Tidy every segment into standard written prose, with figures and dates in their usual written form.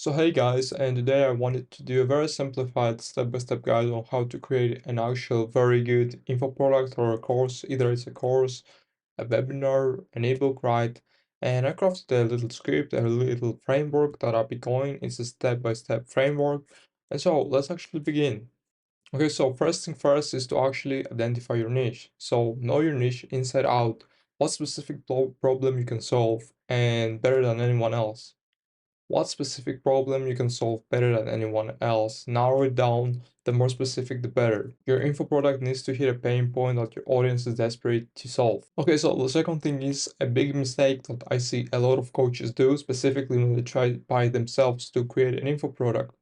So hey guys, and today I wanted to do a very simplified step-by-step guide on how to create an actual very good info product or a course. Either it's a course, a webinar, an ebook, right? And I crafted a little script, a little framework that I'll be going. It's a step-by-step framework. And so let's actually begin. Okay, so first thing first is to actually identify your niche. So know your niche inside out. What specific problem you can solve and better than anyone else. What specific problem you can solve better than anyone else? Narrow it down. The more specific, the better. Your info product needs to hit a pain point that your audience is desperate to solve. Okay, so the second thing is a big mistake that I see a lot of coaches do, specifically when they try by themselves to create an info product.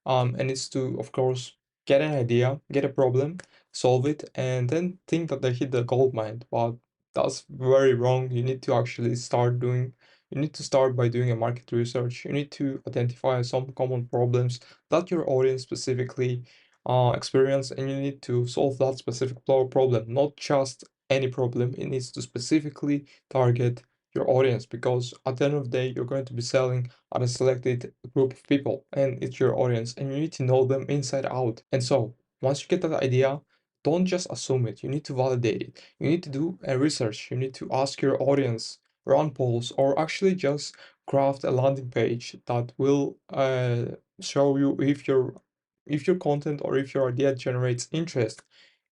And it's to, of course, get an idea, get a problem, solve it, and then think that they hit the gold mine. But that's very wrong. You need to start by doing a market research. You need to identify some common problems that your audience specifically experience, and you need to solve that specific problem, not just any problem. It needs to specifically target your audience because at the end of the day, you're going to be selling at a selected group of people, and it's your audience, and you need to know them inside out. And so, once you get that idea, don't just assume it. You need to validate it. You need to do a research. You need to ask your audience, run polls, or actually just craft a landing page that will show you if your content or if your idea generates interest.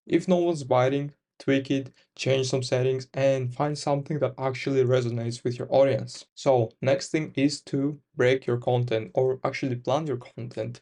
If no one's biting, tweak it, change some settings, and find something that actually resonates with your audience. So next thing is to break your content or actually plan your content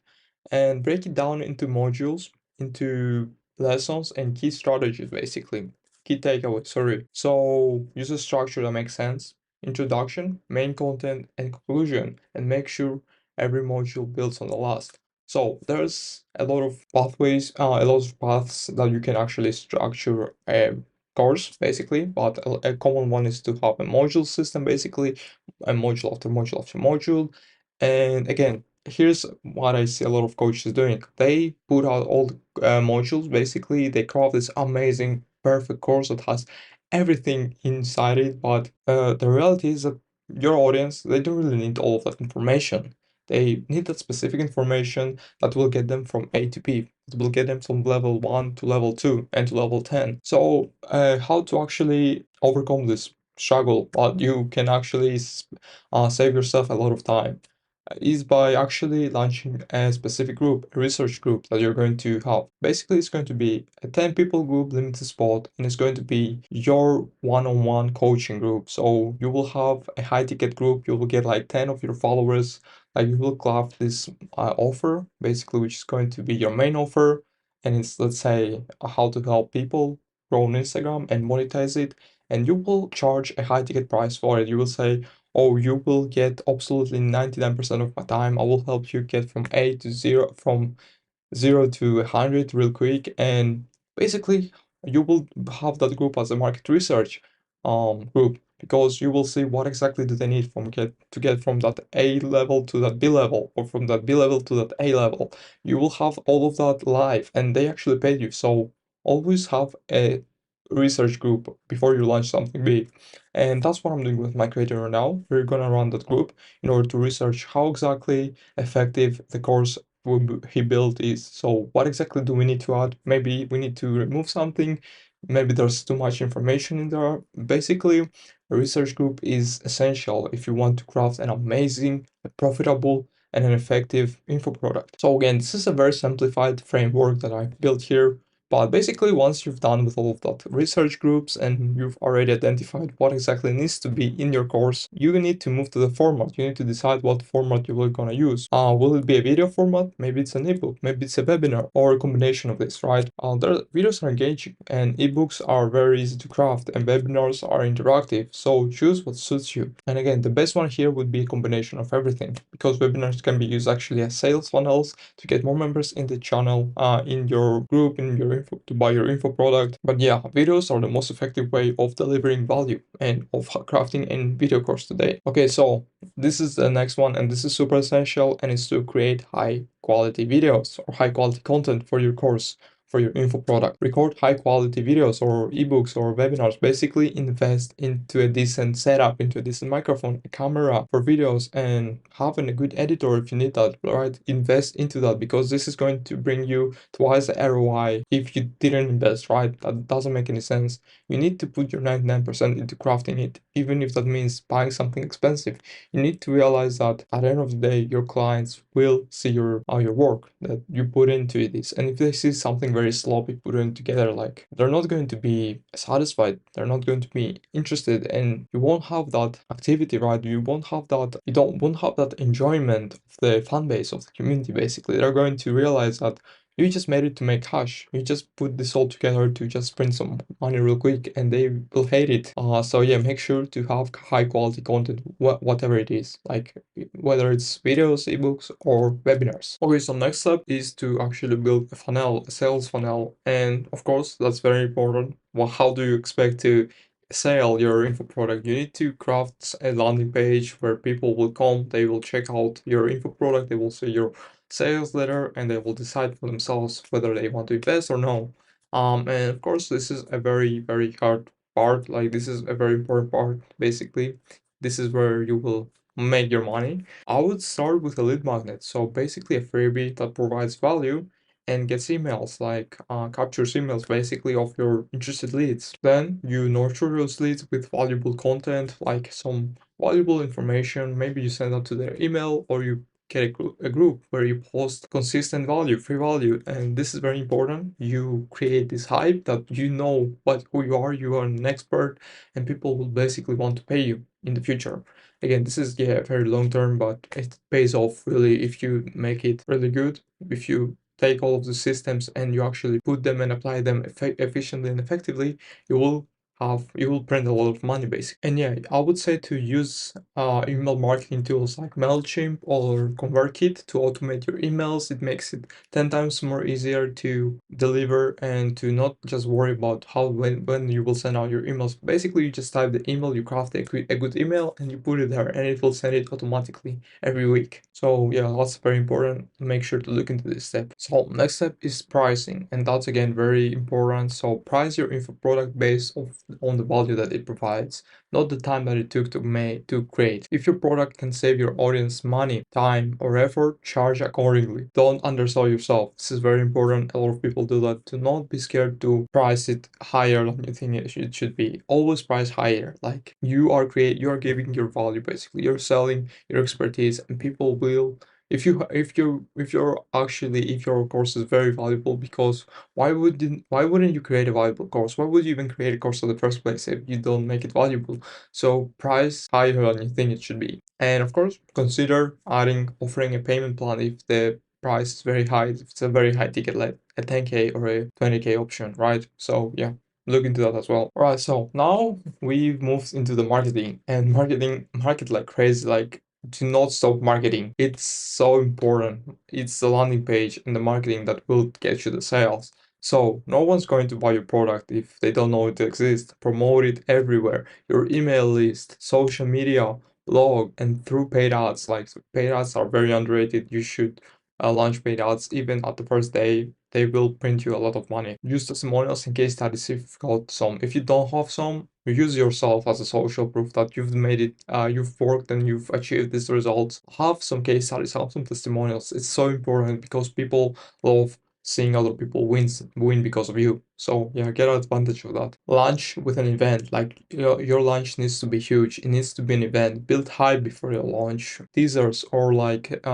and break it down into modules, into lessons and key strategies basically. Key takeaways, sorry. So use a structure that makes sense. Introduction, main content, and conclusion, and make sure every module builds on the last. So there's a lot of pathways, a lot of paths that you can actually structure a course basically, but a common one is to have a module system basically, a module after module after module. And again, here's what I see a lot of coaches doing. They put out all the modules basically, they craft this amazing, perfect course that has everything inside it, but the reality is that your audience, they don't really need all of that information. They need that specific information that will get them from A to B. It will get them from level 1 to level 2 and to level 10. So, how to actually overcome this struggle, but you can actually save yourself a lot of time is by actually launching a specific group, a research group that you're going to have. Basically, it's going to be a 10 people group, limited spot, and it's going to be your one-on-one coaching group. So you will have a high ticket group, you will get like 10 of your followers, like you will craft this offer, basically, which is going to be your main offer. And it's, let's say, how to help people grow on Instagram and monetize it. And you will charge a high ticket price for it. You will say, oh, you will get absolutely 99% of my time. I will help you get from A to zero, from 0 to 100 real quick. And basically, you will have that group as a market research group because you will see what exactly do they need to get from that A level to that B level or from that B level to that A level. You will have all of that live and they actually pay you. So always have a research group before you launch something big. And that's what I'm doing with my creator right now. We're gonna run that group in order to research how exactly effective the course he built is. So what exactly do we need to add? Maybe we need to remove something. Maybe there's too much information in there. Basically, a research group is essential if you want to craft an amazing, a profitable, and an effective info product. So again, this is a very simplified framework that I've built here. But basically, once you've done with all of that research groups and you've already identified what exactly needs to be in your course, you need to move to the format. You need to decide what format you are gonna use. Will it be a video format? Maybe it's an ebook, maybe it's a webinar, or a combination of this, right? Videos are engaging and ebooks are very easy to craft and webinars are interactive. So choose what suits you. And again, the best one here would be a combination of everything because webinars can be used actually as sales funnels to get more members in the channel, in your group, in your info, to buy your info product. But yeah, videos are the most effective way of delivering value and of crafting a video course today. Okay, so this is the next one, and this is super essential, and it's to create high quality videos or high quality content for your course. for your info product. Record high quality videos or ebooks or webinars. Basically invest into a decent setup, into a decent microphone, a camera for videos, and having a good editor if you need that, right? Invest into that because this is going to bring you twice the ROI if you didn't invest, right? That doesn't make any sense. You need to put your 99% into crafting it, even if that means buying something expensive. You need to realize that at the end of the day, your clients will see your work that you put into it. And if they see something very sloppy put in together, like they're not going to be satisfied, they're not going to be interested, and you won't have that activity, right? You won't have that enjoyment of the fan base of the community. Basically, they're going to realize that you just made it to make cash. You just put this all together to just print some money real quick, and they will hate it. So yeah, make sure to have high quality content, whatever it is, like whether it's videos, ebooks, or webinars. Okay, so next step is to actually build a funnel, a sales funnel, and of course that's very important. Well, how do you expect to sell your info product? You need to craft a landing page where people will come, they will check out your info product, they will see your sales letter, and they will decide for themselves whether they want to invest or no. And of course, this is a very, very hard part. Like, this is a very important part, basically. This is where you will make your money. I would start with a lead magnet. So basically a freebie that provides value and gets emails, like captures emails basically of your interested leads. Then you nurture those leads with valuable content, like some valuable information. Maybe you send that to their email, or you get a group where you post consistent value, free value. And this is very important. You create this hype that you know who you are an expert, and people will basically want to pay you in the future. Again, this is, yeah, very long term, but it pays off really if you make it really good. If you take all of the systems and you actually put them and apply them efficiently and effectively, you will print a lot of money basically. And yeah, I would say to use email marketing tools like MailChimp or ConvertKit to automate your emails. It makes it 10 times more easier to deliver and to not just worry about when you will send out your emails. Basically, you just type the email, you craft a good email, and you put it there, and it will send it automatically every week. So yeah, that's very important. Make sure to look into this step. So next step is pricing, and that's again very important. So price your info product based on the value that it provides, not the time that it took to create. If your product can save your audience money, time, or effort, charge accordingly. Don't undersell yourself. This is very important. A lot of people do that. Do not be scared to price it higher than you think it should be. Always price higher. Like you are giving your value basically. You're selling your expertise, and people will, if your course is very valuable, because why wouldn't you create a valuable course? Why would you even create a course in the first place if you don't make it valuable? So price higher than you think it should be. And of course, consider offering a payment plan if the price is very high, if it's a very high ticket, like a 10K or a 20K option, right? So yeah, look into that as well. All right, so now we've moved into the marketing, and market like crazy. Like, do not stop marketing. It's so important. It's the landing page and the marketing that will get you the sales. So no one's going to buy your product if they don't know it exists. Promote it everywhere. Your email list, social media, blog, and through paid ads. Like, paid ads are very underrated. You should launch paid ads even at the first day. They will print you a lot of money. Use testimonials and case studies if you've got some. If you don't have some, use yourself as a social proof that you've made it, you've worked and you've achieved these results. Have some case studies, have some testimonials. It's so important because people love seeing other people win because of you. So yeah, get advantage of that. Launch with an event. Like your launch needs to be huge. It needs to be an event. Build hype before your launch. Teasers or like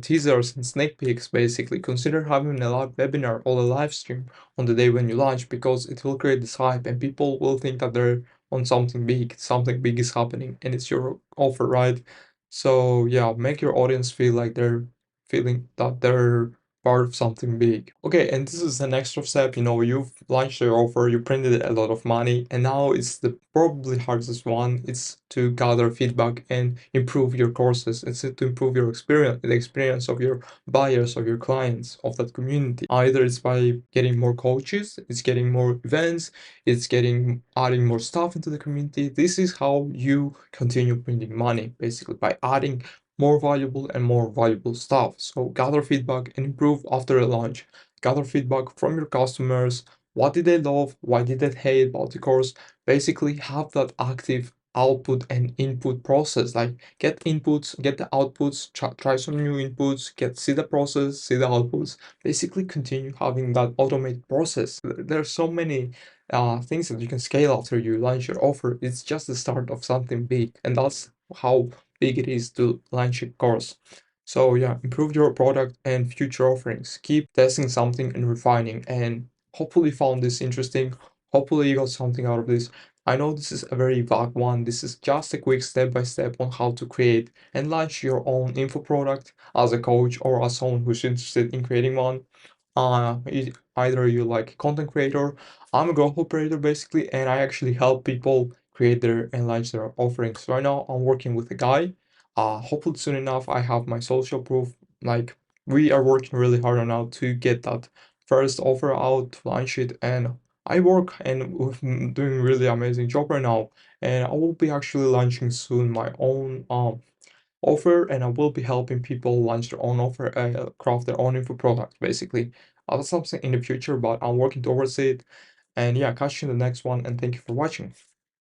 teasers and sneak peeks basically. Consider having a live webinar or a live stream on the day when you launch, because it will create this hype and people will think that they're on something big. Something big is happening and it's your offer, right? So yeah, make your audience feel like they're feeling that they're part of something big. Okay, and this is an extra step. You've launched your offer, you printed a lot of money, and now it's the probably hardest one. It's to gather feedback and improve your courses. It's to improve your experience, the experience of your buyers, of your clients, of that community. Either it's by getting more coaches, it's getting more events, it's adding more stuff into the community. This is how you continue printing money, basically by adding more valuable and more valuable stuff. So gather feedback and improve after a launch. gather feedback from your customers. What did they love? Why did they hate about the course? Basically, have that active output and input process. Like get inputs, get the outputs, try some new inputs, see the process, see the outputs. Basically, continue having that automated process. There's so many things that you can scale after you launch your offer. It's just the start of something big, and that's how big it is to launch a course. So yeah, improve your product and future offerings. Keep testing something and refining, and hopefully found this interesting. Hopefully you got something out of this. I know this is a very vague one. This is just a quick step by step on how to create and launch your own info product as a coach or as someone who's interested in creating one. Either you like content creator, I'm a growth operator basically, and I actually help people create their and launch their offerings. Right now, I'm working with a guy. Hopefully soon enough, I have my social proof. Like we are working really hard on now to get that first offer out, to launch it, and I work and doing really amazing job right now. And I will be actually launching soon my own offer, and I will be helping people launch their own offer, craft their own info product, basically. That's something in the future, but I'm working towards it. And yeah, catch you in the next one, and thank you for watching.